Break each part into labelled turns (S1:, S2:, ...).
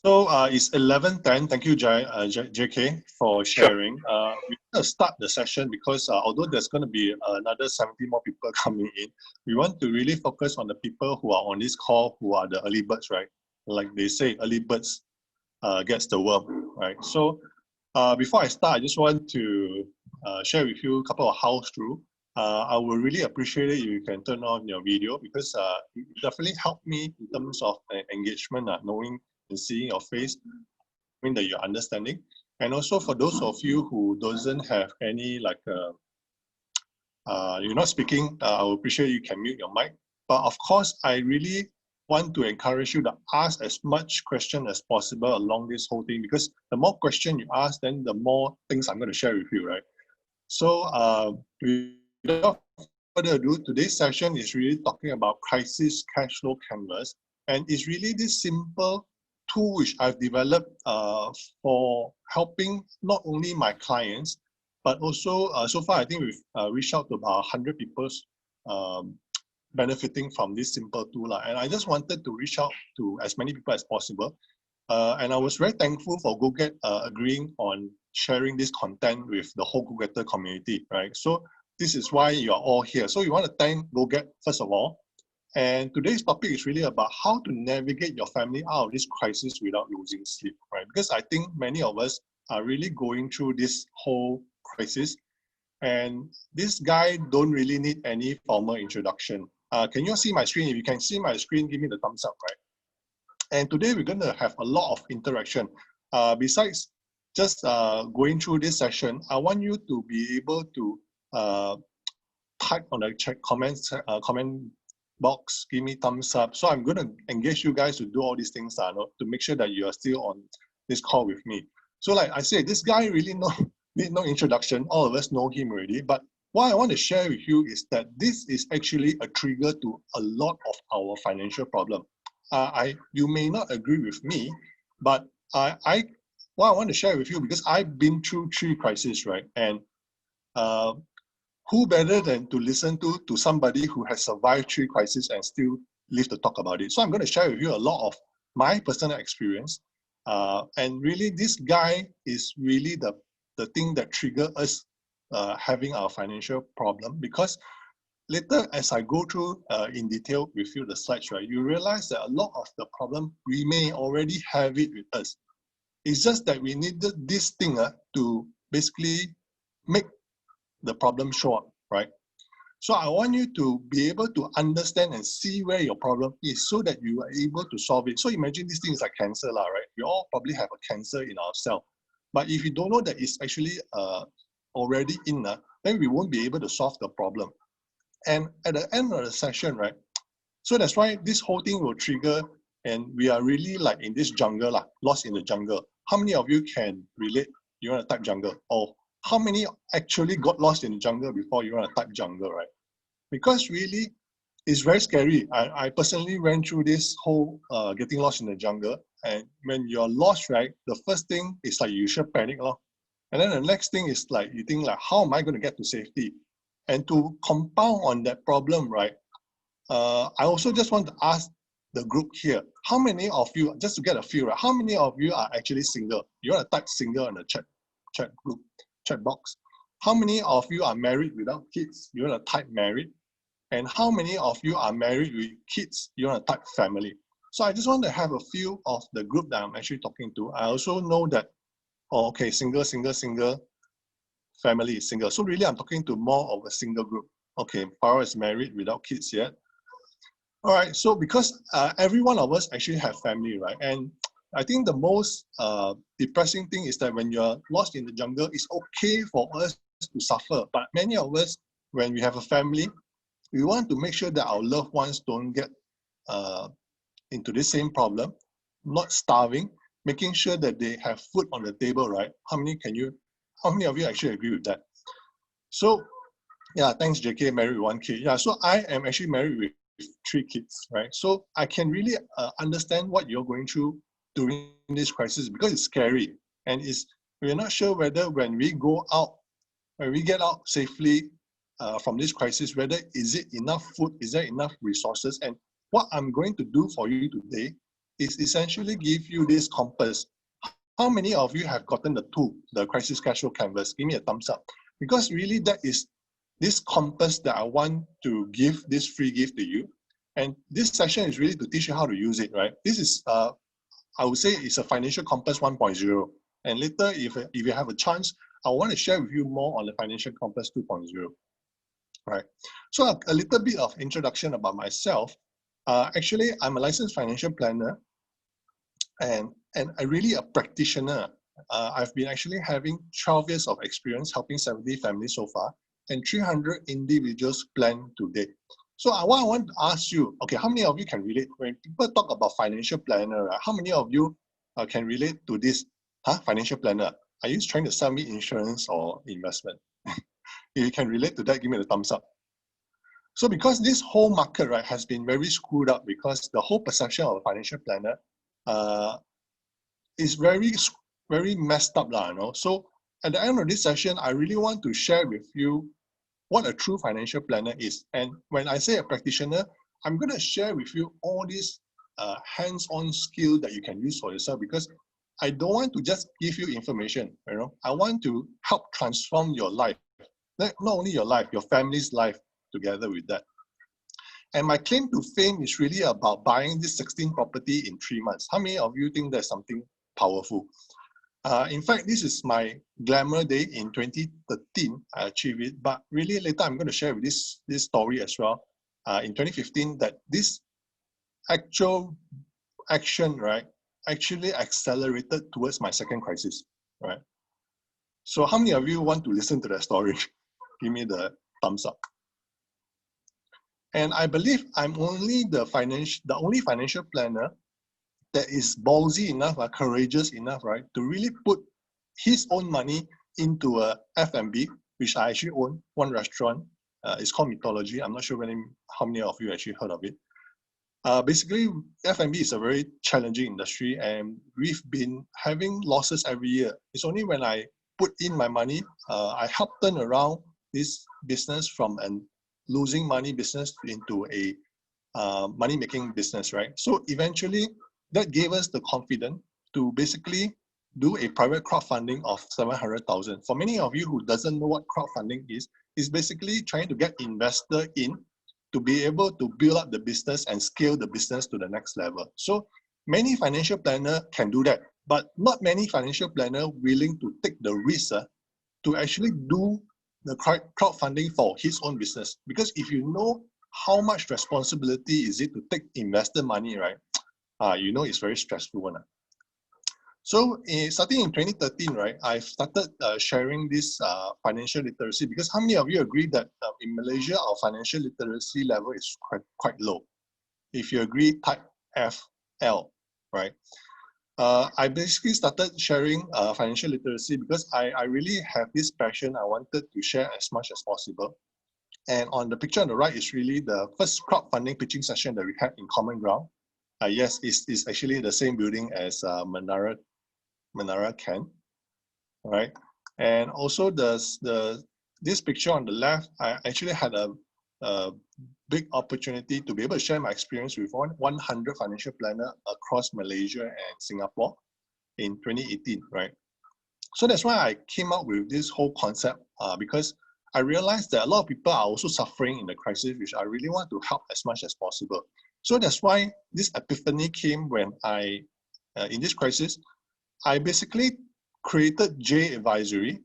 S1: It's 11:10. Thank you, JK, for
S2: Sure.
S1: sharing. We're going to start the session because although there's going to be another 70 more people coming in, we want to really focus on the people who are on this call who are the early birds, right? Like they say, early birds gets the worm, right? So before I start, I just want to share with you a couple of house rules. I would really appreciate it if you can turn on your video because it definitely helped me in terms of engagement, knowing and seeing your face, knowing that you're understanding. And also for those of you who doesn't have any you're not speaking, I would appreciate you can mute your mic. But of course, I really want to encourage you to ask as much question as possible along this whole thing, because the more question you ask, then the more things I'm going to share with you, right? So without further ado, today's session is really talking about crisis cash flow canvas, and it's really this simple tool which I've developed for helping not only my clients, but also so far I think we've reached out to about 100 people benefiting from this simple tool. And I just wanted to reach out to as many people as possible. And I was very thankful for GoGet agreeing on sharing this content with the whole GoGetter community, right? So this is why you are all here. So we want to thank GoGet first of all. And today's topic is really about how to navigate your family out of this crisis without losing sleep, right? Because I think many of us are really going through this whole crisis. And this guy don't really need any formal introduction. Can you all see my screen? If you can see my screen, give me the thumbs up, right? And today we're going to have a lot of interaction. Besides just going through this session, I want you to be able to type on the chat comment box, give me thumbs up. So I'm going to engage you guys to do all these things to make sure that you are still on this call with me. So like I said, this guy really need no introduction. All of us know him already. But what I want to share with you is that this is actually a trigger to a lot of our financial problem. You may not agree with me, but what I want to share with you, because I've been through 3 crises, right? And who better than to listen to somebody who has survived 3 crises and still live to talk about it? So I'm going to share with you a lot of my personal experience. And really, this guy is really the thing that triggered us having our financial problem, because later, as I go through in detail with you the slides, right, you realize that a lot of the problem, we may already have it with us. It's just that we needed this thing to basically make the problem show up, right? So I want you to be able to understand and see where your problem is so that you are able to solve it. So imagine this thing is like cancer, right? We all probably have a cancer in our cell. But if you don't know that it's actually already in, then we won't be able to solve the problem. And at the end of the session, right? So that's why this whole thing will trigger, and we are really like in this jungle, lost in the jungle. How many of you can relate? You want to type jungle? Or how many actually got lost in the jungle before you want to type jungle, right? Because really, it's very scary. I personally went through this whole getting lost in the jungle. And when you're lost, right, the first thing is like you should panic. And then the next thing is like, you think like, how am I going to get to safety? And to compound on that problem, right, I also just want to ask the group here, how many of you, just to get a feel, right, how many of you are actually single? You want to type single in the chat group, chat box. How many of you are married without kids? You want to type married. And how many of you are married with kids? You want to type family. So I just want to have a few of the group that I'm actually talking to. I also know that, oh, okay, single, family is single. So really I'm talking to more of a single group. Okay, Farah is married without kids yet. All right, so because every one of us actually have family, right? And I think the most depressing thing is that when you're lost in the jungle, it's okay for us to suffer. But many of us, when we have a family, we want to make sure that our loved ones don't get into the same problem, not starving, making sure that they have food on the table, right? How many of you actually agree with that? So, yeah, thanks JK, married with 1 kid. Yeah, so I am actually married with 3 kids, right? So I can really understand what you're going through during this crisis, because it's scary. And we're not sure whether when we get out safely from this crisis, whether is it enough food, is there enough resources? And what I'm going to do for you today is essentially give you this compass. How many of you have gotten the tool, the crisis cash flow canvas? Give me a thumbs up. Because really that is this compass that I want to give this free gift to you. And this session is really to teach you how to use it, right? This is, I would say it's a financial compass 1.0. And later, if you have a chance, I want to share with you more on the financial compass 2.0, right? So a little bit of introduction about myself. Actually, I'm a licensed financial planner and I'm really a practitioner. I've been actually having 12 years of experience helping 70 families so far and 300 individuals plan to date. So what I want to ask you, okay, how many of you can relate when people talk about financial planner, right? How many of you can relate to this financial planner? Are you trying to sell me insurance or investment? If you can relate to that, give me the thumbs up. So because this whole market, right, has been very screwed up because the whole perception of a financial planner is very messed up, you know. So at the end of this session, I really want to share with you what a true financial planner is. And when I say a practitioner, I'm going to share with you all these hands-on skill that you can use for yourself, because I don't want to just give you information, you know. I want to help transform your life, not only your life, your family's life together with that. And my claim to fame is really about buying this 16 property in 3 months. How many of you think that's something powerful? In fact, this is my glamour day in 2013. I achieved it, but really later I'm going to share with this story as well. In 2015, that this actual action, right, actually accelerated towards my second crisis, right? So how many of you want to listen to that story? Give me the thumbs up. And I believe I'm only the only financial planner that is ballsy enough, courageous enough, right, to really put his own money into a F&B, which I actually own, one restaurant. It's called Mythology. I'm not sure how many of you actually heard of it. Basically, F&B is a very challenging industry, and we've been having losses every year. It's only when I put in my money, I help turn around this business from a losing money business into a money-making business, right? So eventually, that gave us the confidence to basically do a private crowdfunding of 700,000. For many of you who doesn't know what crowdfunding is basically trying to get investor in to be able to build up the business and scale the business to the next level. So many financial planner can do that, but not many financial planner willing to take the risk to actually do the crowdfunding for his own business. Because if you know how much responsibility is it to take investor money, right? You know it's very stressful one. So starting in 2013, right, I started sharing this financial literacy, because how many of you agree that in Malaysia, our financial literacy level is quite low? If you agree, type FL, right? I basically started sharing financial literacy because I really have this passion. I wanted to share as much as possible. And on the picture on the right is really the first crowdfunding pitching session that we had in Common Ground. Yes, it's actually the same building as Menara Ken, right? And also this picture on the left, I actually had a big opportunity to be able to share my experience with 100 financial planners across Malaysia and Singapore in 2018, right? So that's why I came up with this whole concept, because I realized that a lot of people are also suffering in the crisis, which I really want to help as much as possible. So that's why this epiphany came when in this crisis, I basically created jadvisory.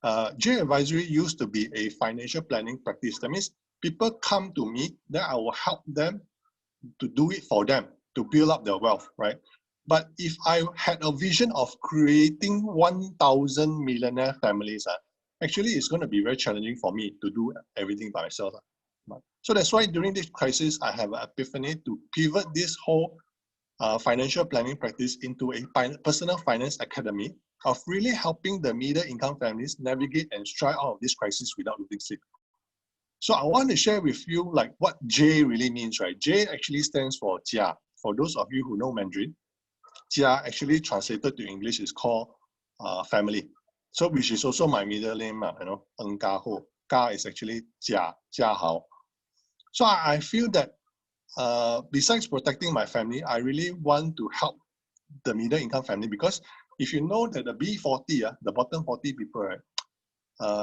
S1: Jadvisory used to be a financial planning practice. That means people come to me, then I will help them to do it for them, to build up their wealth, right? But if I had a vision of creating 1,000 millionaire families, actually it's going to be very challenging for me to do everything by myself. So that's why during this crisis, I have an epiphany to pivot this whole financial planning practice into a personal finance academy of really helping the middle income families navigate and stride out of this crisis without losing sleep. So I want to share with you like what J really means, right? J actually stands for Jia. For those of you who know Mandarin, Jia actually translated to English is called family. So which is also my middle name, you know, Ka Hoe. Ka is actually Ka Hoe. So I feel that besides protecting my family, I really want to help the middle income family, because if you know that the B40, the bottom 40 people, right?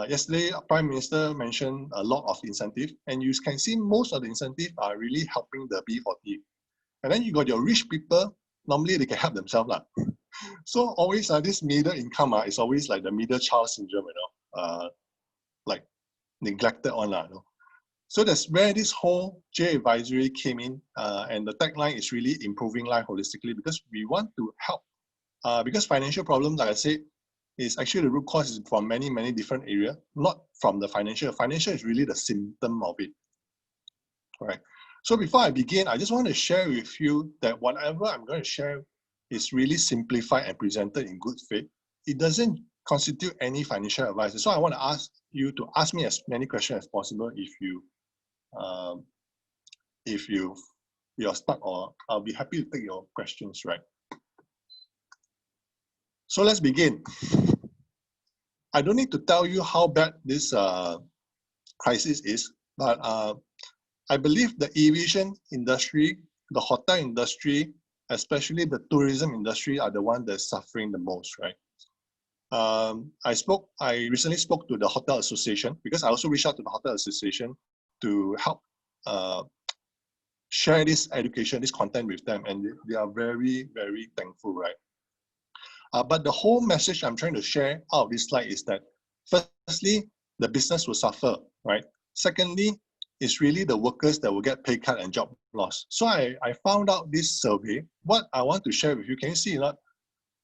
S1: Yesterday, Prime Minister mentioned a lot of incentive, and you can see most of the incentive are really helping the B40. And then you got your rich people, normally they can help themselves. So always this middle income is always like the middle child syndrome, like neglected on. So that's where this whole jadvisory came in, and the tagline is really improving life holistically, because we want to help. Because financial problems, like I said, is actually the root cause is from many, many different areas, not from the financial. Financial is really the symptom of it. All right. So before I begin, I just want to share with you that whatever I'm going to share is really simplified and presented in good faith. It doesn't constitute any financial advice. So I want to ask you to ask me as many questions as possible if you're stuck, or I'll be happy to take your questions, right? So let's begin. I don't need to tell you how bad this crisis is, but I believe the aviation industry, the hotel industry, especially the tourism industry, are the ones that's suffering the most, right? I recently spoke to the Hotel Association, because I also reached out to the Hotel Association to help share this education, this content with them, and they are very, very thankful, right? But the whole message I'm trying to share out of this slide is that, firstly, the business will suffer, right? Secondly, it's really the workers that will get pay cut and job loss. So I found out this survey. What I want to share with you, can you see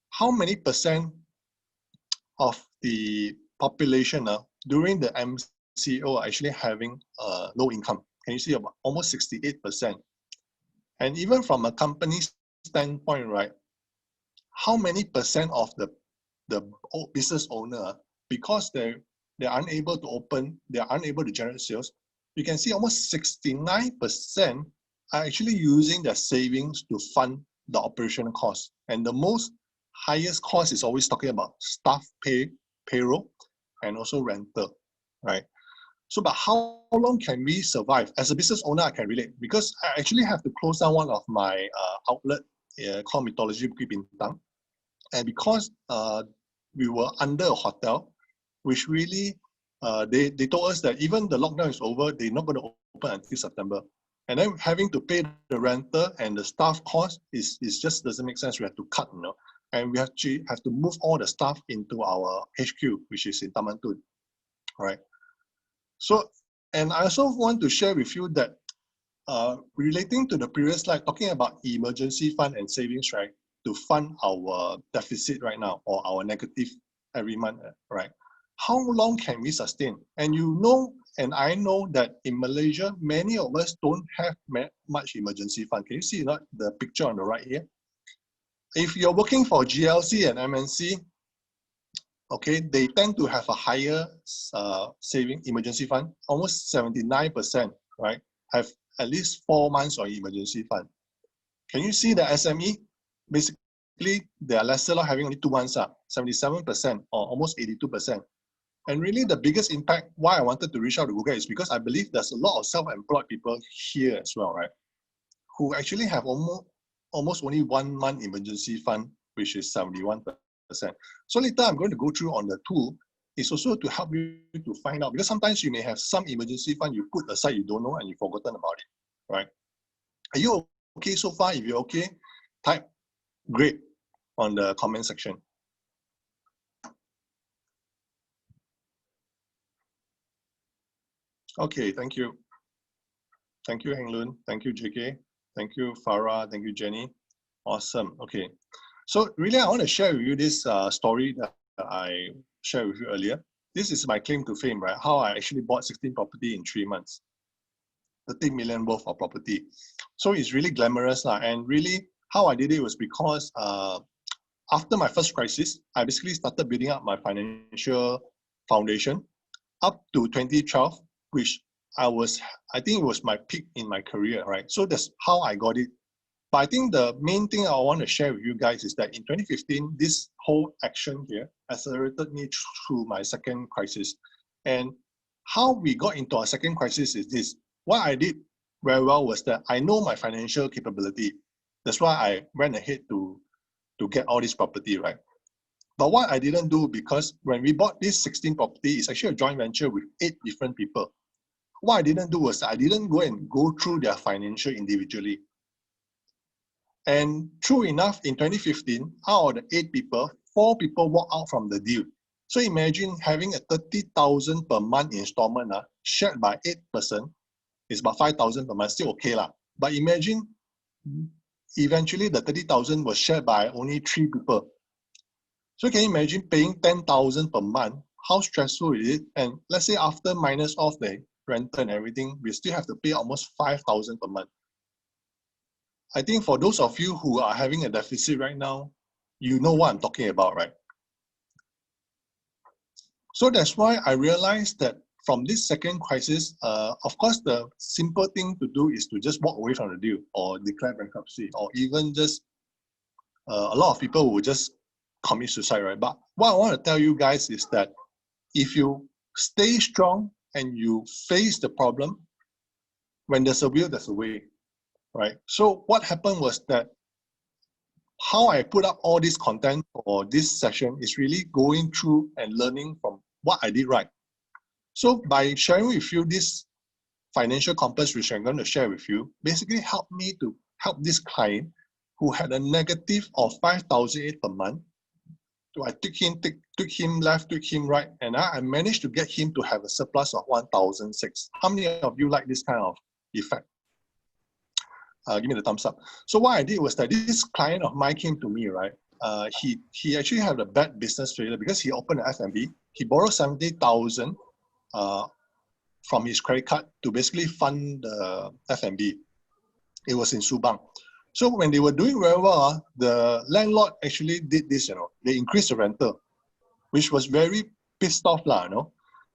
S1: how many percent of the population during the MCO are actually having low income? Can you see about almost 68%? And even from a company standpoint, right, how many percent of the business owner, because they're unable to open, they're unable to generate sales, you can see almost 69% are actually using their savings to fund the operational costs. And the highest cost is always talking about staff payroll, and also rental, right? So, but how long can we survive? As a business owner, I can relate, because I actually have to close down one of my outlet called Mythology Bukit Bintang. And because we were under a hotel, which really, they told us that even the lockdown is over, they're not going to open until September. And then having to pay the rental and the staff cost is just doesn't make sense. We have to cut, and we have to move all the staff into our HQ, which is in Taman Tun, right? So, and I also want to share with you that relating to the previous slide, talking about emergency fund and savings, right, to fund our deficit right now, or our negative every month, right? How long can we sustain? And and I know that in Malaysia, many of us don't have much emergency fund. Can you see the picture on the right here? If you're working for GLC and MNC, okay, they tend to have a higher saving emergency fund. Almost 79%, right, have at least 4 months of emergency fund. Can you see the SME? Basically, they are lesser having only 2 months, 77% or almost 82%. And really the biggest impact, why I wanted to reach out to Google, is because I believe there's a lot of self-employed people here as well, right, who actually have almost only 1 month emergency fund, which is 71%. So later I'm going to go through on the tool. It's also to help you to find out, because sometimes you may have some emergency fund you put aside, you don't know, and you've forgotten about it, right? Are you okay so far? If you're okay, type great on the comment section. Okay, thank you. Thank you, Heng Lun. Thank you, JK. Thank you, Farah. Thank you, Jenny. Awesome. Okay. So really, I want to share with you this story that I shared with you earlier. This is my claim to fame, right? How I actually bought 16 property in 3 months. 30 million worth of property. So it's really glamorous. And really, how I did it was because after my first crisis, I basically started building up my financial foundation up to 2012, which I think it was my peak in my career, right? So that's how I got it. But I think the main thing I want to share with you guys is that in 2015, this whole action here accelerated me through my second crisis. And how we got into our second crisis is this. What I did very well was that I know my financial capability. That's why I went ahead to get all this property, right? But what I didn't do, because when we bought this 16 property, it's actually a joint venture with 8 different people. What I didn't do was I didn't go through their financial individually. And true enough, in 2015, out of the 8 people, 4 people walked out from the deal. So imagine having a 30,000 per month installment shared by 8 person, it's about 5,000 per month, still okay lah. But imagine eventually the 30,000 was shared by only 3 people. So can you imagine paying 10,000 per month? How stressful is it? And let's say after minus off the rental and everything, we still have to pay almost 5,000 per month. I think for those of you who are having a deficit right now, you know what I'm talking about, right? So that's why I realized that from this second crisis, of course, the simple thing to do is to just walk away from the deal or declare bankruptcy, or even just a lot of people will just commit suicide, right? But what I want to tell you guys is that if you stay strong and you face the problem, when there's a will, there's a way, right? So what happened was that how I put up all this content for this session is really going through and learning from what I did right. So by sharing with you this financial compass, which I'm going to share with you, basically helped me to help this client who had a negative of 5,008 per month. So I took him left, took him right, and I managed to get him to have a surplus of 1,006. How many of you like this kind of effect? Give me the thumbs up. So what I did was that this client of mine came to me, right? He actually had a bad business failure because he opened an F&B. He borrowed 70,000 from his credit card to basically fund the F&B. It was in Subang. So when they were doing very well, the landlord actually did this, they increased the rental, which was very pissed off,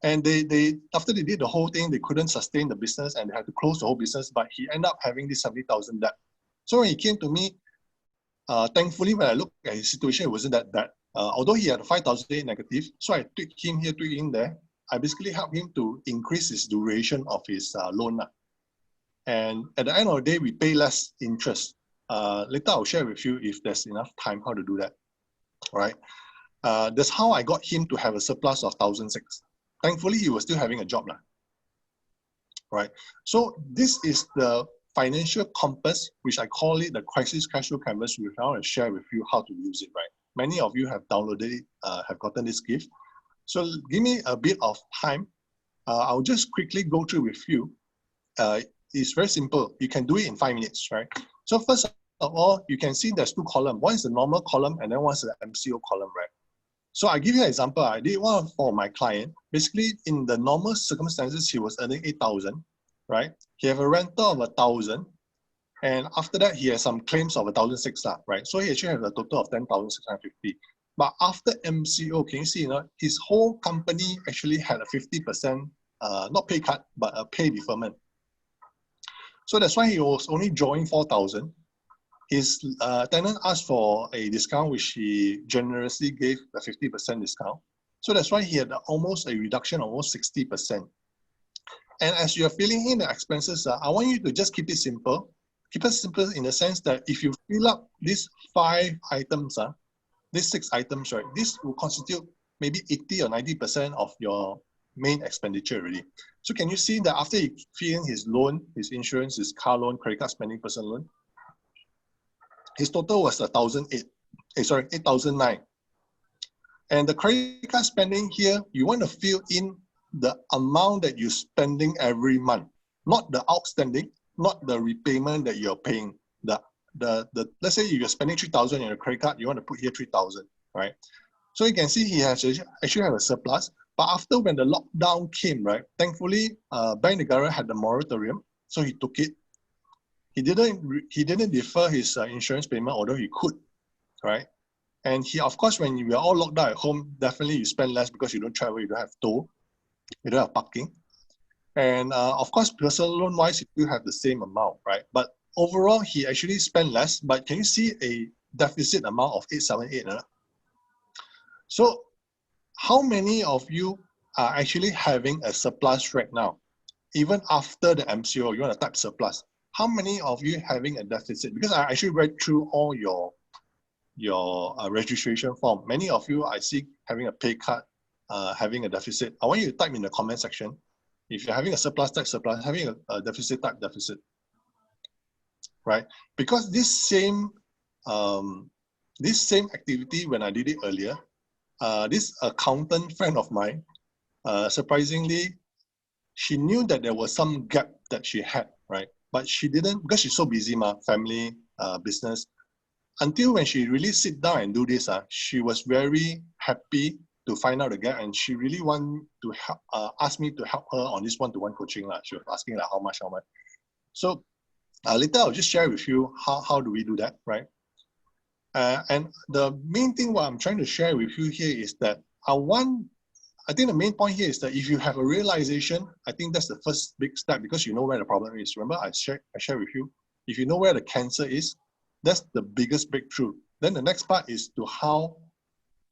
S1: And they after they did the whole thing, they couldn't sustain the business and they had to close the whole business, but he ended up having this 70,000 debt. So when he came to me, thankfully, when I looked at his situation, it wasn't that bad. Although he had a 5,000 negative, so I took him here, took him there. I basically helped him to increase his duration of his loan. And at the end of the day, we pay less interest. Later, I'll share with you if there's enough time how to do that. All right. That's how I got him to have a surplus of 1,006. Thankfully, he was still having a job. Right. So this is the financial compass, which I call it the crisis cash flow canvas, which I want to share with you how to use it. Right. Many of you have downloaded it, have gotten this gift. So give me a bit of time. I'll just quickly go through with you. It's very simple. You can do it in 5 minutes, right? So first of all, you can see there's 2 columns. One is the normal column and then one is the MCO column, right? So I give you an example. I did one for my client. Basically, in the normal circumstances, he was earning 8,000, right? He have a rental of 1,000. And after that, he has some claims of 1,006, right? So he actually has a total of 10,650. But after MCO, can you see, his whole company actually had a 50%, not pay cut, but a pay deferment. So that's why he was only drawing 4,000. His tenant asked for a discount, which he generously gave a 50% discount. So that's why he had almost a reduction of almost 60%. And as you're filling in the expenses, I want you to just keep it simple. Keep it simple in the sense that if you fill up these 5 items, these 6 items, right, this will constitute maybe 80 or 90% of your main expenditure already. So can you see that after he fill in his loan, his insurance, his car loan, credit card spending, personal loan, his total was 8,009. And the credit card spending here, you want to fill in the amount that you're spending every month, not the outstanding, not the repayment that you're paying. Let's say you're spending 3,000 on your credit card, you want to put here 3,000, right? So you can see he has actually have a surplus. But after when the lockdown came, right, thankfully, Bank Negara had the moratorium, so he took it. He didn't defer his insurance payment, although he could, right? And he, of course, when we are all locked down at home, definitely you spend less because you don't travel, you don't have toll, you don't have parking. And of course, personal loan wise, you still have the same amount, right? But overall, he actually spent less. But can you see a deficit amount of 878? So how many of you are actually having a surplus right now? even after the MCO, you want to type surplus. How many of you having a deficit? Because I actually read through all your registration form. Many of you I see having a pay cut, having a deficit. I want you to type in the comment section. If you're having a surplus, type surplus. Having a deficit, type deficit. Right? Because this same activity, when I did it earlier, this accountant friend of mine, surprisingly, she knew that there was some gap that she had, right? But she didn't, because she's so busy, family, business. Until when she really sit down and do this, she was very happy to find out the gap, and she really want to help, ask me to help her on this one-to-one coaching. She was asking like how much. So later I'll just share with you how do we do that, right? And the main thing what I'm trying to share with you here is that I think the main point here is that if you have a realization, I think that's the first big step, because you know where the problem is. Remember, I share with you, if you know where the cancer is, that's the biggest breakthrough. Then the next part is to how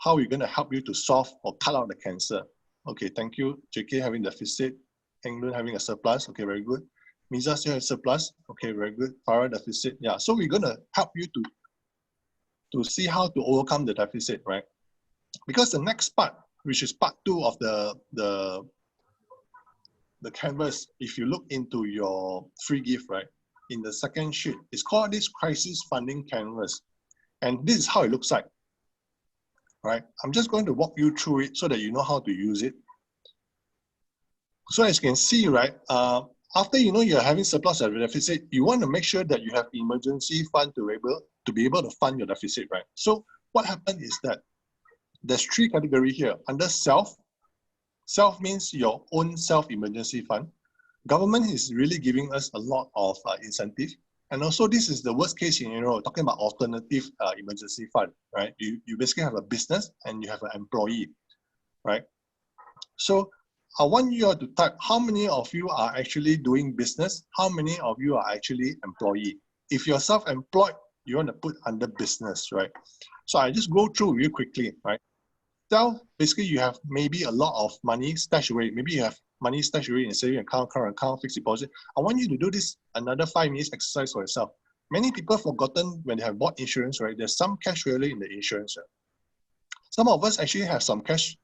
S1: we're going to help you to solve or cut out the cancer. Okay, thank you. JK having deficit, England having a surplus. Okay, very good. Miza still has surplus. Okay, very good. Farah deficit. Yeah, so we're going to help you to see how to overcome the deficit, right? Because the next part, which is part 2 of the canvas, if you look into your free gift, right, in the second sheet, it's called this crisis funding canvas. And this is how it looks like, right? I'm just going to walk you through it so that you know how to use it. So as you can see, right, after you know you're having surplus or deficit, you want to make sure that you have emergency fund to be able to fund your deficit, right? So what happened is that there's 3 categories here. Under self means your own self-emergency fund. Government is really giving us a lot of incentive. And also this is the worst case scenario, talking about alternative emergency fund, right? You basically have a business and you have an employee, right? So I want you all to type how many of you are actually doing business, how many of you are actually employee. If you're self-employed, you want to put under business, right? So I just go through real quickly, right? Basically you have maybe a lot of money stashed away. Maybe you have money stashed away in a saving account, current account, fixed deposit. I want you to do this another 5 minutes exercise for yourself. Many people forgotten when they have bought insurance, right? There's some cash value in the insurance. Right? Some of us actually have some cash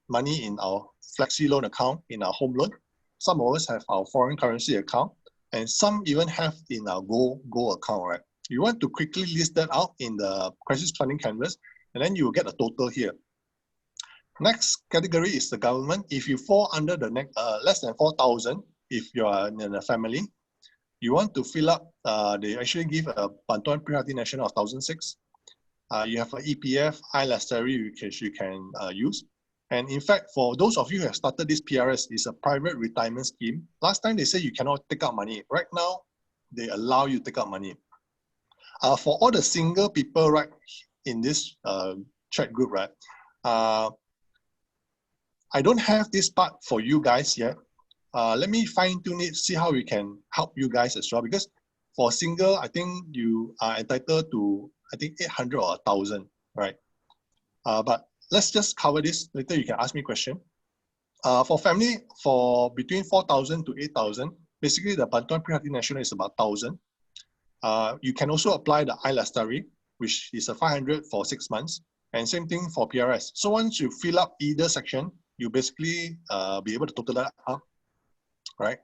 S1: money in our flexi loan account, in our home loan. Some of us have our foreign currency account, and some even have in our gold account, right? You want to quickly list that out in the crisis funding canvas, and then you will get a total here. Next category is the government. If you fall under the less than 4,000, if you are in a family, you want to fill up, they actually give a Bantuan Prihatin Nasional of 1,006. You have an EPF, iLestari, which you can use. And in fact, for those of you who have started this PRS, it's a private retirement scheme. Last time they said you cannot take out money. Right now, they allow you to take out money. For all the single people right in this chat group, right, I don't have this part for you guys yet. Let me fine tune it, see how we can help you guys as well. Because for single, I think you are entitled to, I think 800 or 1,000, right? But let's just cover this. Later you can ask me a question. For family, for between 4,000 to 8,000, basically the Bantuan Prihatin Nasional is about 1,000. You can also apply the iLestari, which is a 500 for 6 months. And same thing for PRS. So once you fill up either section, you basically be able to total that up, right?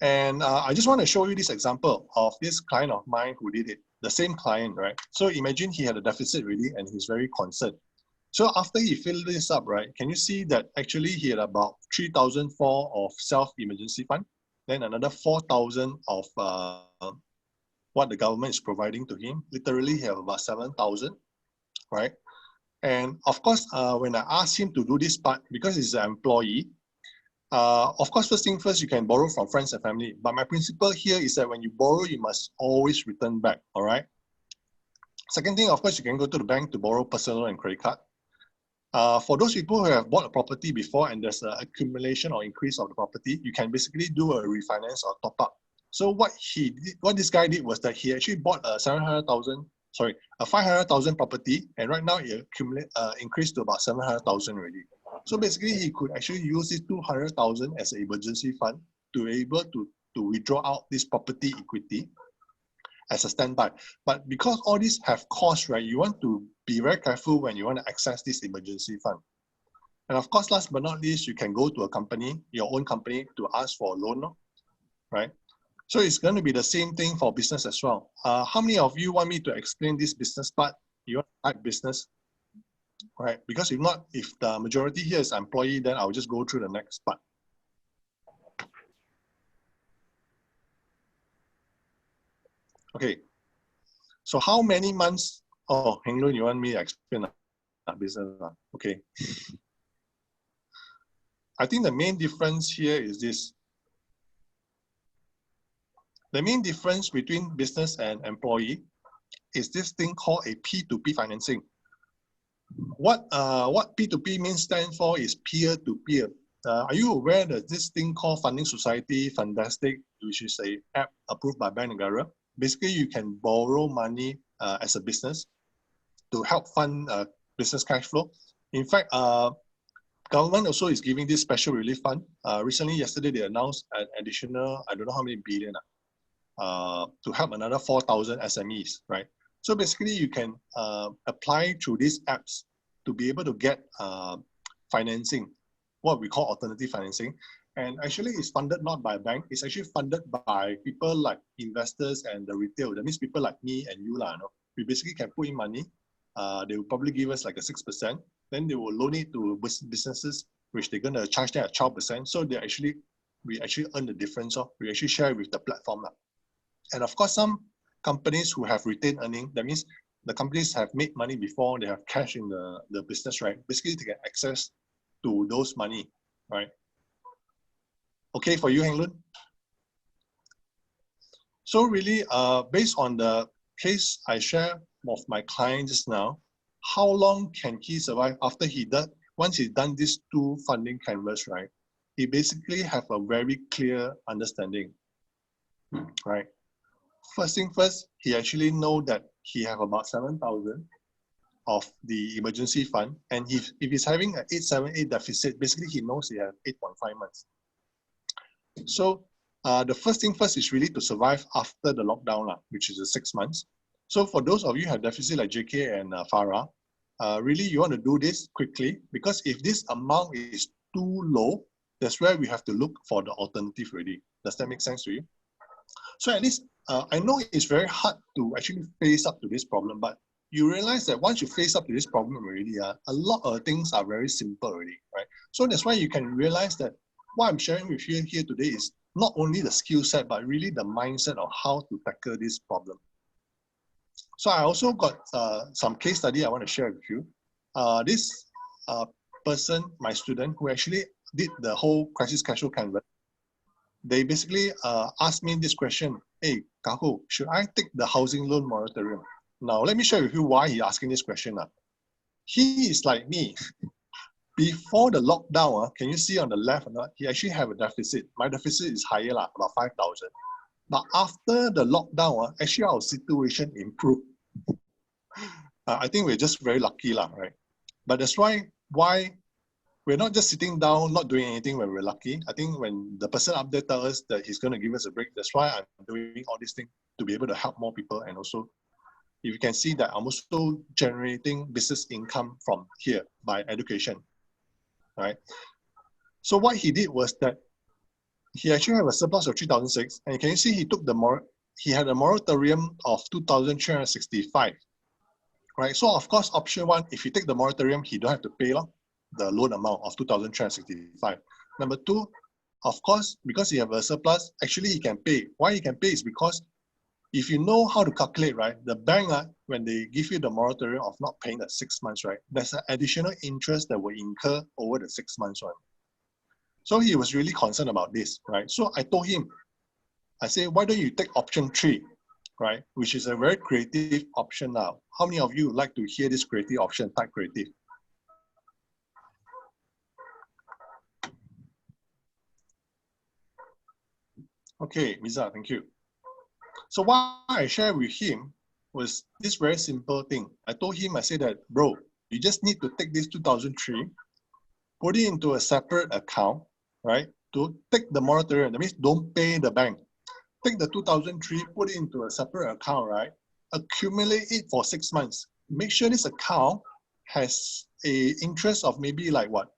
S1: And I just want to show you this example of this client of mine who did it, the same client, right? So imagine he had a deficit really, and he's very concerned. So after he filled this up, right, can you see that actually he had about 3,004 of self-emergency fund, then another 4,000 of what the government is providing to him. Literally, he have about 7,000, right? And of course, when I asked him to do this part, because he's an employee, of course, first thing first, you can borrow from friends and family. But my principle here is that when you borrow, you must always return back, all right? Second thing, of course, you can go to the bank to borrow personal and credit card. For those people who have bought a property before and there's an accumulation or increase of the property, you can basically do a refinance or top up. So what this guy did was that he actually bought a 500,000 property, and right now it increased to about 700,000 already. So basically, he could actually use this 200,000 as an emergency fund to be able to withdraw out this property equity as a standby. But because all these have costs, right, you want to be very careful when you want to access this emergency fund. And of course, last but not least, you can go to a company, your own company, to ask for a loan, right? So it's going to be the same thing for business as well. How many of you want me to explain this business part? You want to type business, right? Because if not, if the majority here is employee, then I'll just go through the next part. Okay. So how many months? Oh, Heng Lun, you want me to explain that business? Okay. I think the main difference here is this. The main difference between business and employee is this thing called a P2P financing. What P2P means stand for is peer-to-peer. Are you aware that this thing called Funding Society, Fundastic, which is an app approved by Bank Negara? Basically, you can borrow money as a business to help fund business cash flow. In fact, government also is giving this special relief fund. Recently, yesterday, they announced an additional, I don't know how many billion, to help another 4,000 SMEs, right? So basically, you can apply through these apps to be able to get financing, what we call alternative financing. And actually, it's funded not by a bank. It's actually funded by people like investors and the retail. That means people like me and you. We basically can put in money. They will probably give us like a 6%. Then they will loan it to businesses, which they're going to charge them at 12%. So we actually earn the difference. We actually share it with the platform. And of course, some companies who have retained earning, that means the companies have made money before, they have cash in the business, right? Basically, they get access to those money, right? Okay for you, Heng Lun? So really, based on the case I share of my client just now, how long can he survive after once he's done these two funding canvas, right? He basically have a very clear understanding, right? First thing first, he actually know that he have about 7,000 of the emergency fund. And if he's having an 878 deficit, basically he knows he has 8.5 months. So the first thing first is really to survive after the lockdown, which is the 6 months. So for those of you who have deficit like JK and Farah, really you want to do this quickly, because if this amount is too low, that's where we have to look for the alternative really. Does that make sense to you? So at least, I know it's very hard to actually face up to this problem, but you realize that once you face up to this problem already, a lot of things are very simple already, right? So that's why you can realize that what I'm sharing with you here today is not only the skill set, but really the mindset of how to tackle this problem. So I also got some case study I want to share with you. This person, my student, who actually did the whole crisis cash flow canvas, they basically asked me this question: hey, Ka Hoe, should I take the housing loan moratorium? Now, let me share with you why he's asking this question. He is like me. Before the lockdown, can you see on the left or not? He actually have a deficit. My deficit is higher, about 5,000. But after the lockdown, actually our situation improved. I think we're just very lucky, right? But that's why we're not just sitting down, not doing anything when we're lucky. I think when the person up there tells us that he's going to give us a break, that's why I'm doing all these things to be able to help more people. And also, if you can see that I'm also generating business income from here by education, right? So what he did was that he actually had a surplus of 3,006, and can you see he took he had a moratorium of 2,365, right? So of course, option one, if you take the moratorium, he don't have to pay the loan amount of 2,365. Number two, of course, because he have a surplus, actually he can pay. Why he can pay is because if you know how to calculate, right, the bank, when they give you the moratorium of not paying the 6 months, right, there's an additional interest that will incur over the 6 months one. So he was really concerned about this, right? So I told him, I say, why don't you take option 3, right? Which is a very creative option now. How many of you would like to hear this creative option, type creative? Okay, Miza, thank you. So what I shared with him was this very simple thing. I told him, I said that, bro, you just need to take this 2003, put it into a separate account, right? to take the moratorium. That means don't pay the bank. Take the 2003, put it into a separate account, right? Accumulate it for 6 months. Make sure this account has a interest of maybe like what,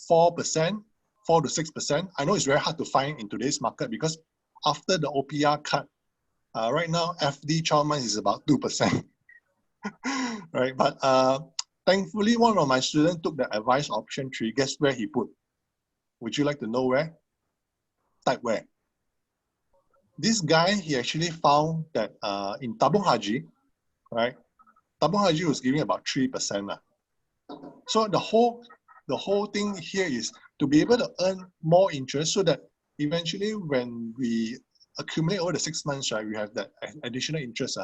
S1: 4%, 4 to 6%. I know it's very hard to find in today's market because after the OPR cut, right now FD 12 months is about 2%, right? But thankfully, one of my students took the advice option 3. Guess where he put? Would you like to know where? Type where. This guy, he actually found that in Tabung Haji, right? Tabung Haji was giving about 3%. So the whole thing here is to be able to earn more interest so that eventually when we accumulate over the 6 months, right, we have that additional interest,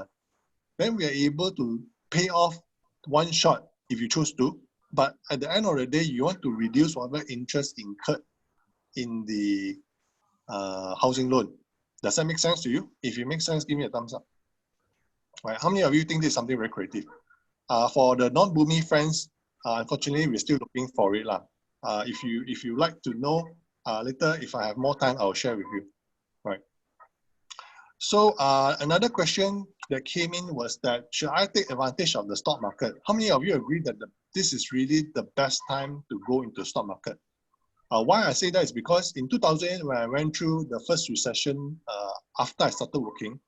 S1: then we are able to pay off one shot if you choose to. But at the end of the day, you want to reduce whatever interest incurred in the housing loan. Does that make sense to you? If it makes sense, give me a thumbs up. Right? How many of you think this is something very creative? For the non-Boomi friends, unfortunately, we're still looking for it. If you like to know, later, if I have more time, I'll share with you. Right. So another question that came in was that, should I take advantage of the stock market? How many of you agree that this is really the best time to go into the stock market? Why I say that is because in 2000, when I went through the first recession after I started working,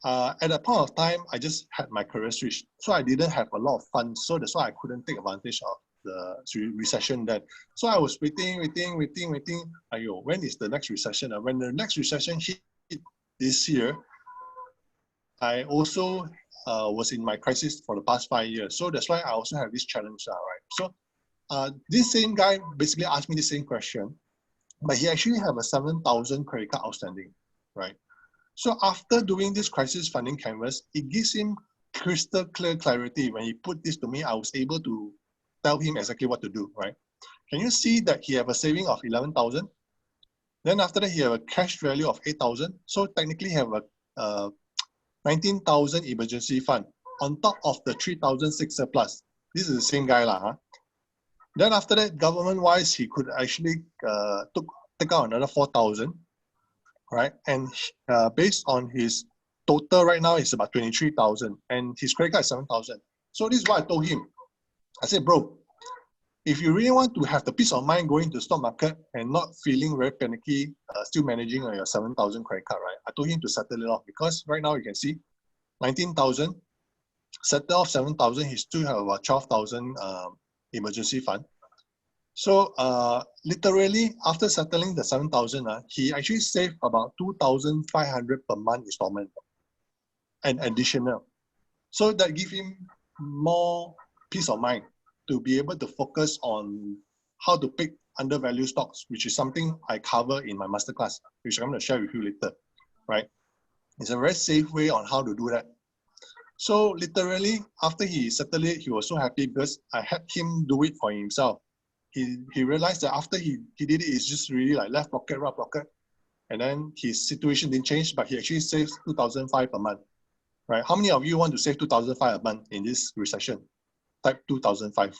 S1: at that point of time, I just had my career switch. So I didn't have a lot of funds. So that's why I couldn't take advantage of the recession then. So I was waiting. Ayo, when is the next recession? When the next recession hit this year, I also was in my crisis for the past 5 years. So that's why I also have this challenge now, right? So this same guy basically asked me the same question, but he actually have a 7,000 credit card outstanding, right? So after doing this crisis funding canvas, it gives him crystal clear clarity. When he put this to me, I was able to tell him exactly what to do, right? Can you see that he have a saving of 11,000? Then after that, he have a cash value of 8,000. So technically he have a 19,000 emergency fund on top of the 3,006 surplus. This is the same guy lah. Then after that, government-wise, he could actually take out another 4,000, right? And based on his total right now, it's about 23,000, and his credit card is 7,000. So this is what I told him. I said, bro, if you really want to have the peace of mind going to the stock market and not feeling very panicky, still managing on your 7,000 credit card, right? I told him to settle it off because right now you can see 19,000, settle off 7,000, he still have about 12,000 emergency fund. So literally after settling the 7,000, he actually saved about 2,500 per month installment and additional. So that gives him more peace of mind to be able to focus on how to pick undervalued stocks, which is something I cover in my masterclass, which I'm going to share with you later, right? It's a very safe way on how to do that. So literally, after he settled it, he was so happy because I had him do it for himself. He realized that after he did it, it's just really like left pocket, right pocket. And then his situation didn't change, but he actually saves 2,500 per month, right? How many of you want to save 2,500 a month in this recession? Type 2,500.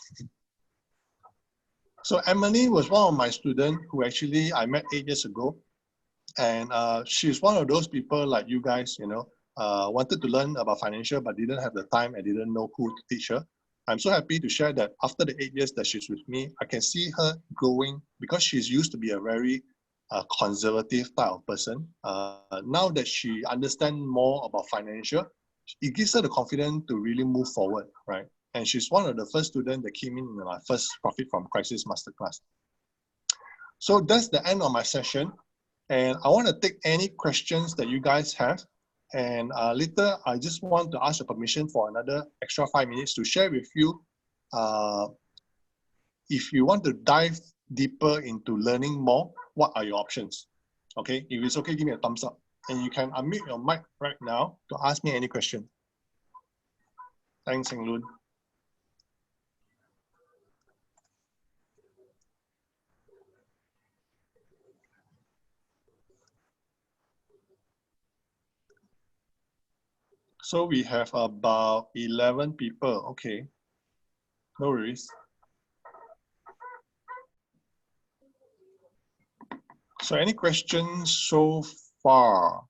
S1: So Emily was one of my students who actually I met 8 years ago. And she's one of those people like you guys, you know, wanted to learn about financial, but didn't have the time and didn't know who to teach her. I'm so happy to share that after the 8 years that she's with me, I can see her growing because she's used to be a very conservative type of person. Now that she understands more about financial, it gives her the confidence to really move forward, right? And she's one of the first students that came in my first Profit from Crisis Masterclass. So that's the end of my session. And I want to take any questions that you guys have. And later, I just want to ask your permission for another extra 5 minutes to share with you. If you want to dive deeper into learning more, what are your options? Okay, if it's okay, give me a thumbs up. And you can unmute your mic right now to ask me any question. Thanks, Heng Lun. So we have about 11 people. Okay, no worries. So any questions so far?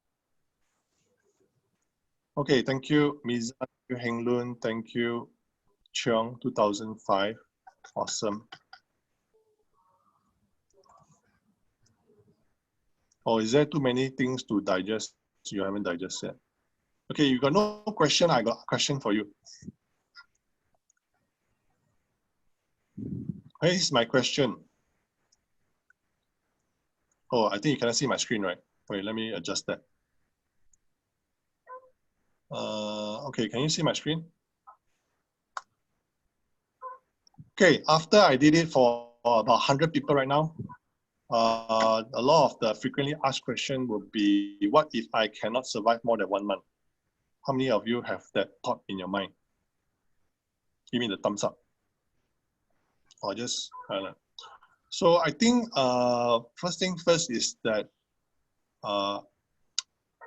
S1: Okay, thank you, Miza, thank you, Heng Lun, thank you, Cheong, 2005, awesome. Or is there too many things to digest? You haven't digested. Okay, you got no question, I got a question for you. Here's my question. Oh, I think you cannot see my screen, right? Wait, let me adjust that. Okay, can you see my screen? Okay, after I did it for about 100 people right now, a lot of the frequently asked question would be, what if I cannot survive more than 1 month? How many of you have that thought in your mind? Give me the thumbs up. Or just, so I think first thing first is that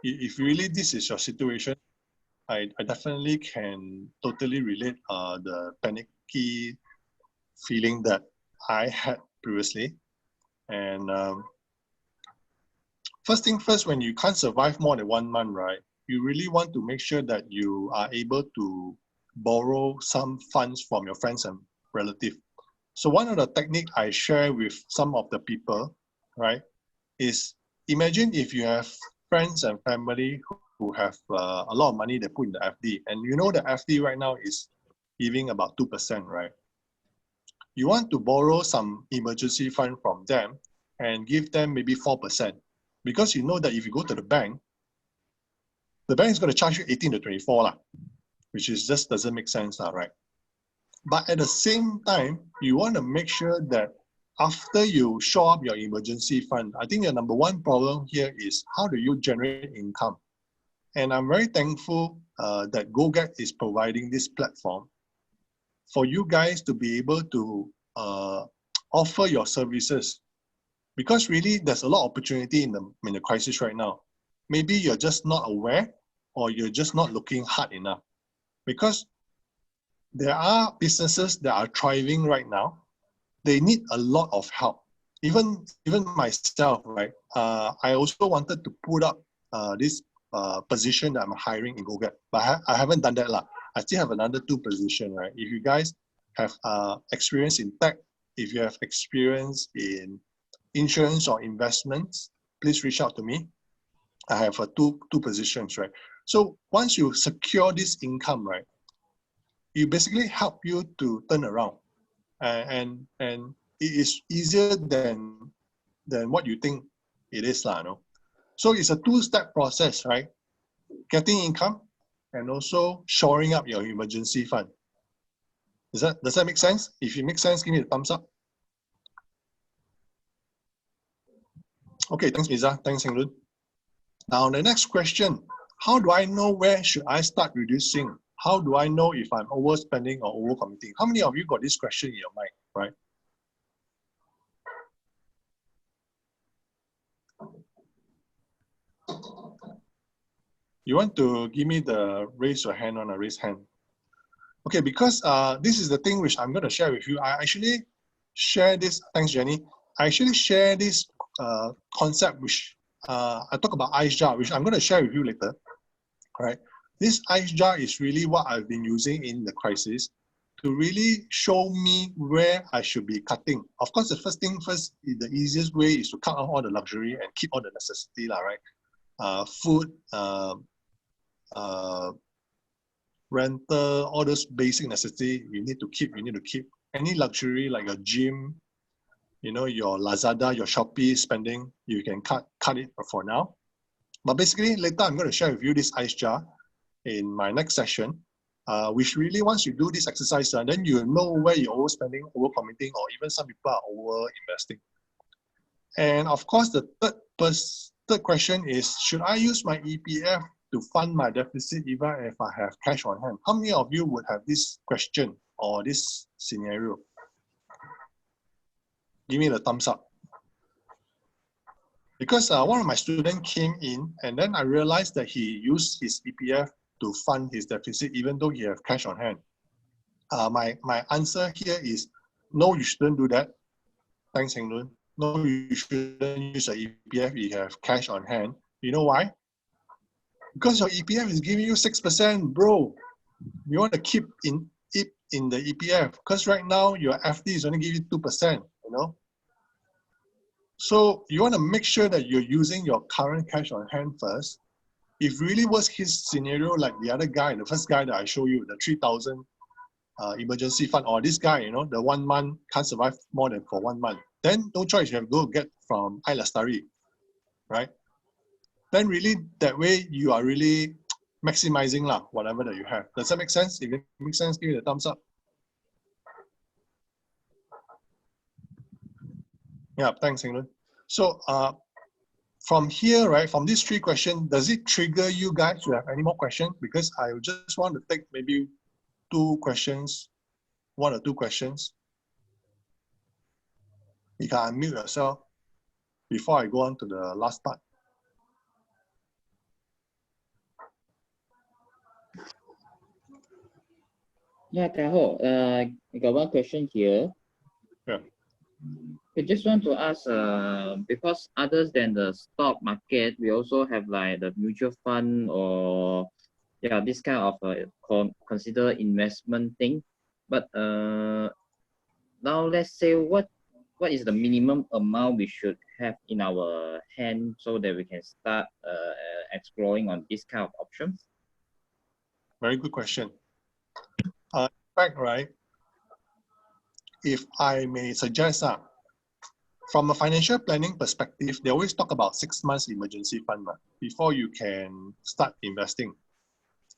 S1: if really this is your situation, I definitely can totally relate the panicky feeling that I had previously. And first thing first, when you can't survive more than 1 month, right, you really want to make sure that you are able to borrow some funds from your friends and relatives. So one of the techniques I share with some of the people, right, is imagine if you have friends and family who have a lot of money they put in the FD, and you know the FD right now is giving about 2%, right? You want to borrow some emergency fund from them and give them maybe 4%, because you know that if you go to the bank is going to charge you 18 to 24, which is just doesn't make sense, right? But at the same time, you want to make sure that after you show up your emergency fund, I think the number one problem here is how do you generate income? And I'm very thankful that GoGet is providing this platform for you guys to be able to offer your services. Because really, there's a lot of opportunity in the crisis right now. Maybe you're just not aware, or you're just not looking hard enough. Because there are businesses that are thriving right now. They need a lot of help. Even myself, right? I also wanted to put up this position that I'm hiring in GoGet, but I haven't done that. I still have another 2 positions, right? If you guys have experience in tech, if you have experience in insurance or investments, please reach out to me. I have two positions, right? So once you secure this income, right, it basically help you to turn around, and it is easier than what you think it is, no? So it's a 2-step process, right? Getting income and also shoring up your emergency fund. Does that make sense? If it makes sense, give me a thumbs up. Okay, thanks, Miza. Thanks, Heng Lun. Now, the next question, how do I know where should I start reducing? How do I know if I'm overspending or overcommitting? How many of you got this question in your mind, right? You want to give me the raise your hand on a raise hand? Okay, because this is the thing which I'm going to share with you. I actually share this, thanks Jenny. I actually share this concept which I talk about ice jar, which I'm going to share with you later. All right. This ice jar is really what I've been using in the crisis to really show me where I should be cutting. Of course, the first thing first, the easiest way is to cut off all the luxury and keep all the necessity, right? Food, rental, all those basic necessity you need to keep. Any luxury like a gym, you know, your Lazada, your Shopee spending, you can cut it for now. But basically, later I'm going to share with you this ice jar in my next session, which really once you do this exercise, then you know where you're overspending, overcommitting, or even some people are over-investing. And of course, the third question is, should I use my EPF to fund my deficit even if I have cash on hand? How many of you would have this question or this scenario? Give me the thumbs up. Because one of my students came in and then I realized that he used his EPF to fund his deficit even though he has cash on hand. My answer here is, no, you shouldn't do that. Thanks, Heng Lun. no, you shouldn't use an EPF, you have cash on hand. You know why? Because your EPF is giving you 6%, bro. You want to keep it in the EPF, because right now your FD is only giving you 2%, you know? So you want to make sure that you're using your current cash on hand first. If really was his scenario, like the other guy, the first guy that I show you, the 3,000 emergency fund, or this guy, you know, the 1 month can't survive more than for 1 month, then no choice, you have to go get from iLestari, right? Then really that way you are really maximizing lah, whatever that you have. Does that make sense? If it makes sense, give me the thumbs up. Yeah, thanks, England. So from here, right, from these 3 questions, does it trigger you guys to have any more questions? Because I just want to take maybe 2 questions, 1 or 2 questions. You can unmute yourself before I go on to the last part.
S2: Yeah, Ka Hoe, I got 1 question here.
S1: Yeah.
S2: I just want to ask, because others than the stock market, we also have like the mutual fund or yeah, this kind of consider investment thing. But now let's say what is the minimum amount we should have in our hand so that we can start exploring on this kind of options?
S1: Very good question. In fact, right, if I may suggest, from a financial planning perspective, they always talk about 6 months emergency fund before you can start investing.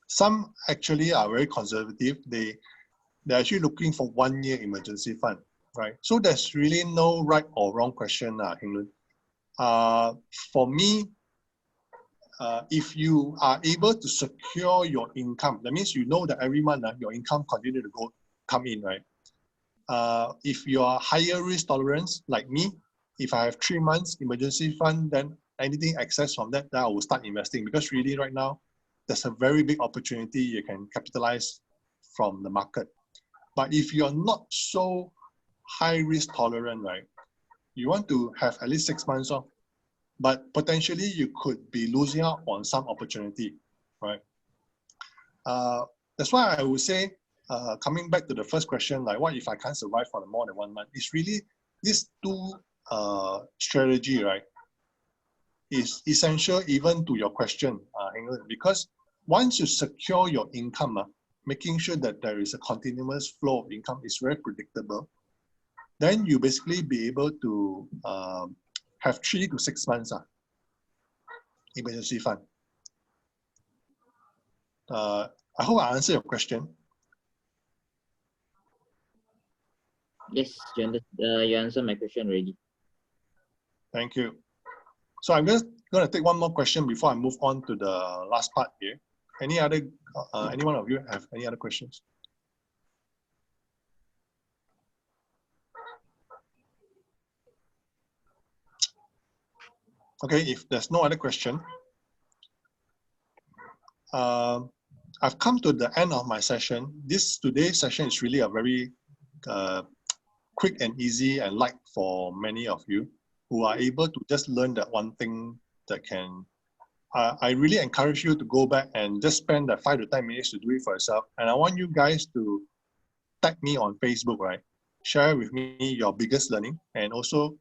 S1: Some actually are very conservative. They're actually looking for 1 year emergency fund, right? So there's really no right or wrong question, Heng Lun. For me, if you are able to secure your income, that means you know that every month your income continue to come in, right? If you are higher risk tolerance, like me, if I have 3 months emergency fund, then anything excess from that, then I will start investing, because really right now, there's a very big opportunity you can capitalize from the market. But if you're not so high risk tolerant, right, you want to have at least 6 months off, but potentially you could be losing out on some opportunity, right? That's why I would say, coming back to the first question, like what if I can't survive for more than 1 month? It's really these 2 strategy, right, is essential even to your question, because once you secure your income, making sure that there is a continuous flow of income is very predictable, then you basically be able to have 3 to 6 months emergency fund. I hope I answered your question.
S2: Yes, you answered my question already.
S1: Thank you. So I'm just going to take 1 more question before I move on to the last part here. Any other, any one of you have any other questions? Okay, if there's no other question, I've come to the end of my session. Today's session is really a very quick and easy and light for many of you who are able to just learn that 1 thing that can, I really encourage you to go back and just spend that 5 to 10 minutes to do it for yourself. And I want you guys to tag me on Facebook, right? Share with me your biggest learning, and also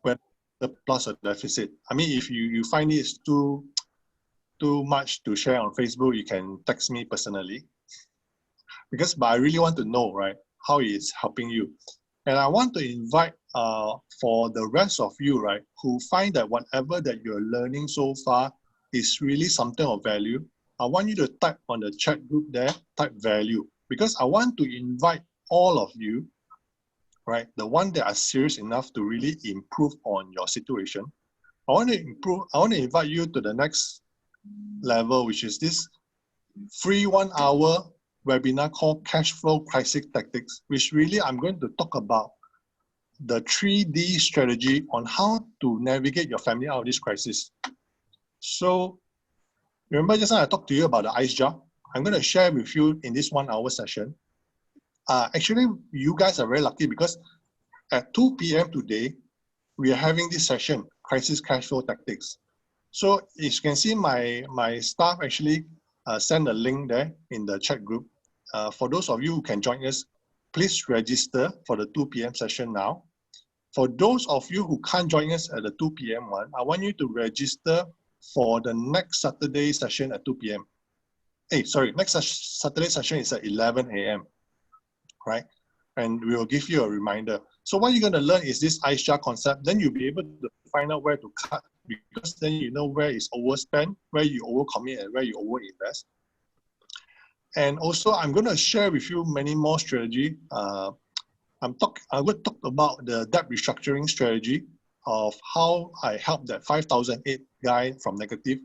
S1: whether the plus or deficit. I mean, if you find it too much to share on Facebook, you can text me personally. But I really want to know, right, how it's helping you. And I want to invite for the rest of you, right, who find that whatever that you're learning so far is really something of value. I want you to type on the chat group there, type value, because I want to invite all of you, right, the one that are serious enough to really improve on your situation. I want to invite you to the next level, which is this free 1 hour webinar called Cashflow Crisis Tactics, which really I'm going to talk about the 3D strategy on how to navigate your family out of this crisis. So remember just now I talked to you about the ice jar. I'm going to share with you in this 1 hour session. Actually, you guys are very lucky because at 2 p.m. today, we are having this session, Crisis Cash Flow Tactics. So as you can see, my staff actually send a link there in the chat group. For those of you who can join us, please register for the 2 p.m. session now. For those of you who can't join us at the 2 p.m. one, I want you to register for the next Saturday session at 2 p.m. Next Saturday session is at 11 a.m., right? And we will give you a reminder. So what you're going to learn is this ice jar concept. Then you'll be able to find out where to cut, because then you know where is overspend, where you overcommit, and where you overinvest. And also, I'm going to share with you many more strategy. I will talk about the debt restructuring strategy of how I helped that 5,008 guy from negative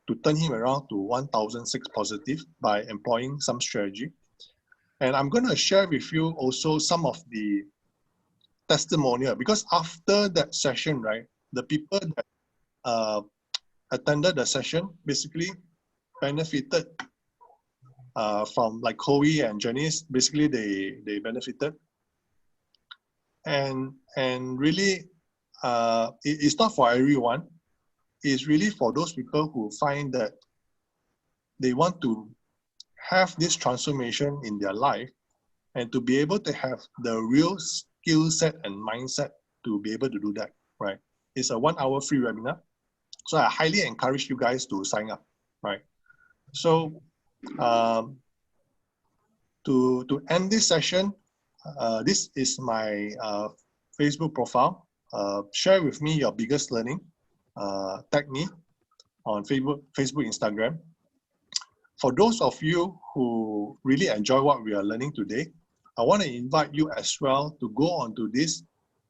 S1: to turn him around to 1,006 positive by employing some strategy. And I'm going to share with you also some of the testimonial, because after that session, right, the people that attended the session basically benefited from, like Ka Hoe and Janice, basically they benefited. And really, it's not for everyone. It's really for those people who find that they want to have this transformation in their life and to be able to have the real skill set and mindset to be able to do that, right? It's a 1 hour free webinar. So I highly encourage you guys to sign up, right? So to end this session, this is my Facebook profile. Share with me your biggest learning. Tag me on Facebook, Instagram. For those of you who really enjoy what we are learning today, I want to invite you as well to go onto this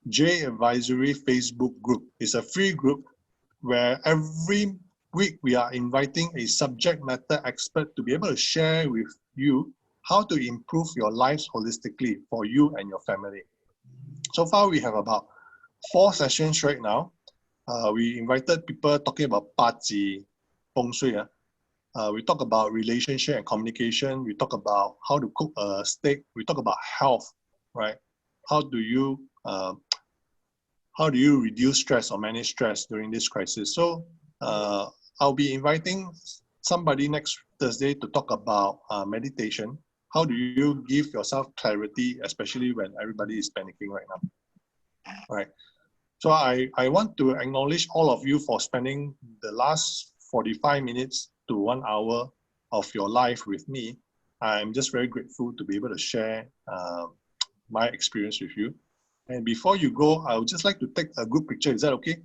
S1: jadvisory Facebook group. It's a free group where every week we are inviting a subject matter expert to be able to share with you how to improve your lives holistically for you and your family. So far, we have about 4 sessions right now. We invited people talking about Paji, Feng Shui. We talk about relationship and communication. We talk about how to cook a steak. We talk about health, right? How do you reduce stress or manage stress during this crisis? So I'll be inviting somebody next Thursday to talk about meditation. How do you give yourself clarity, especially when everybody is panicking right now? All right. So I want to acknowledge all of you for spending the last 45 minutes to 1 hour of your life with me. I'm just very grateful to be able to share my experience with you. And before you go, I would just like to take a group picture. Is that okay?